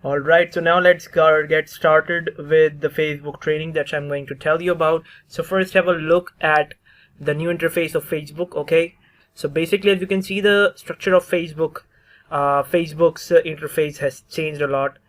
Alright, so now let's get started with the Facebook training that I'm going to tell you about. So first have a look at the new interface of Facebook, okay? So basically, as you can see, the structure of Facebook's interface has changed a lot.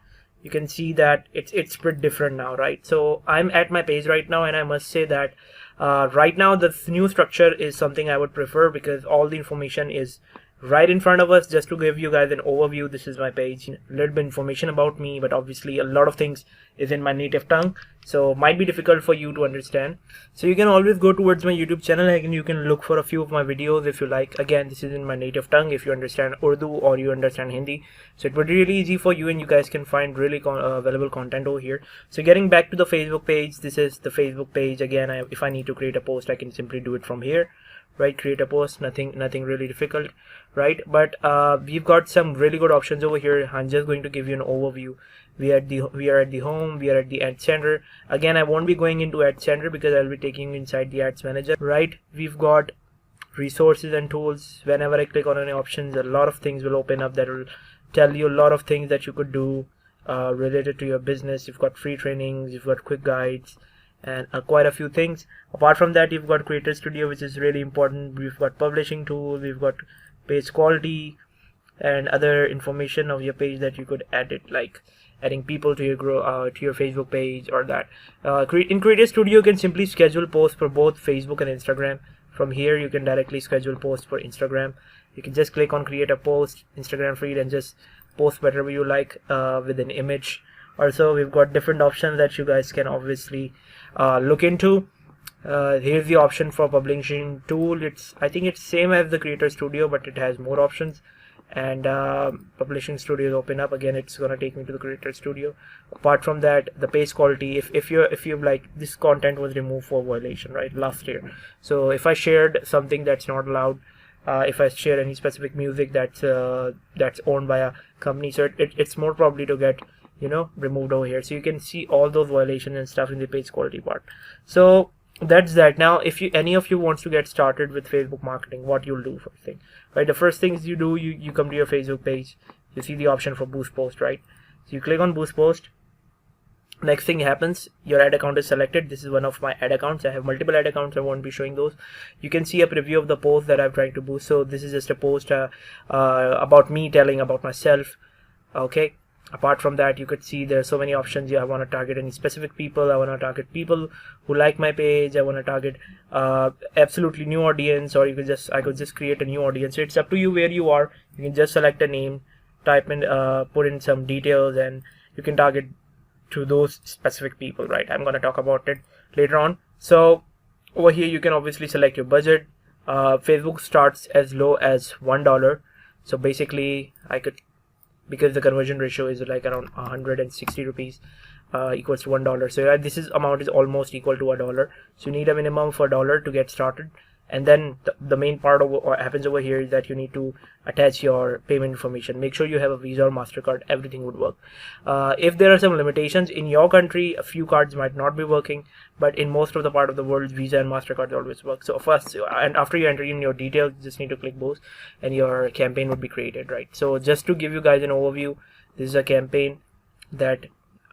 You can see that it's pretty different now, right? So I'm at my page right now, and I must say that right now the new structure is something I would prefer because all the information is right in front of us. Just to give you guys an overview, this is my page, a little bit information about me, but obviously a lot of things is in my native tongue, so might be difficult for you to understand. So you can always go towards my YouTube channel and you can look for a few of my videos if you like. Again, this is in my native tongue if you understand Urdu or you understand Hindi, so it would be really easy for you and you guys can find really valuable content over here. So getting back to the Facebook page, this is the Facebook page. Again, if I need to create a post, I can simply do it from here, right? Create a post, nothing really difficult, right? But we've got some really good options over here. I'm just going to give you an overview. We are at the home, we are at the Ad Center. Again, I won't be going into Ad Center because I'll be taking you inside the Ads Manager, right? We've got resources and tools. Whenever I click on any options, a lot of things will open up that will tell you a lot of things that you could do related to your business. You've got free trainings, you've got quick guides, and quite a few things. Apart from that, you've got Creator Studio, which is really important. We've got publishing tool, we've got page quality and other information of your page that you could edit, like adding people to your Facebook page or that. In Creator Studio, you can simply schedule posts for both Facebook and Instagram. From here, you can directly schedule posts for Instagram. You can just click on create a post, Instagram feed, and just post whatever you like with an image. Also, we've got different options that you guys can obviously look into. Here's the option for publishing tool. I think it's same as the Creator Studio, but it has more options. And publishing studio is open up. Again, it's gonna take me to the Creator Studio. Apart from that, the page quality, if you like, this content was removed for violation, right, last year. So if I shared something that's not allowed, if I share any specific music that's owned by a company, so it's more probably to get removed over here. So you can see all those violations and stuff in the page quality part. So that's that. Now, if any of you wants to get started with Facebook marketing, what you'll do first thing, right? The first things you do, you come to your Facebook page, you see the option for boost post, right? So you click on boost post. Next thing happens, your ad account is selected. This is one of my ad accounts. I have multiple ad accounts, I won't be showing those. You can see a preview of the post that I'm trying to boost. So this is just a post about me, telling about myself, okay? Apart from that, you could see there are so many options. I want to target any specific people. I want to target people who like my page. I want to target absolutely new audience, or I could just create a new audience. So it's up to you where you are. You can just select a name, type in, put in some details, and you can target to those specific people, right? I'm going to talk about it later on. So over here, you can obviously select your budget. Facebook starts as low as $1. So basically, because the conversion ratio is like around 160 rupees equals to $1. So this amount is almost equal to $1. So you need a minimum of $1 to get started. And then the main part of what happens over here is that you need to attach your payment information. Make sure you have a Visa or MasterCard. Everything would work. If there are some limitations in your country, a few cards might not be working, but in most of the part of the world, Visa and MasterCard always work. So first, and after you enter in your details, you just need to click both and your campaign would be created, right? So just to give you guys an overview, this is a campaign that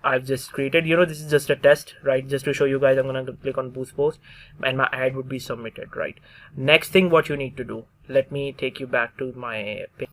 I've just created. This is just a test, right? Just to show you guys, I'm gonna click on boost post and my ad would be submitted, right? Next thing what you need to do, let me take you back to my page.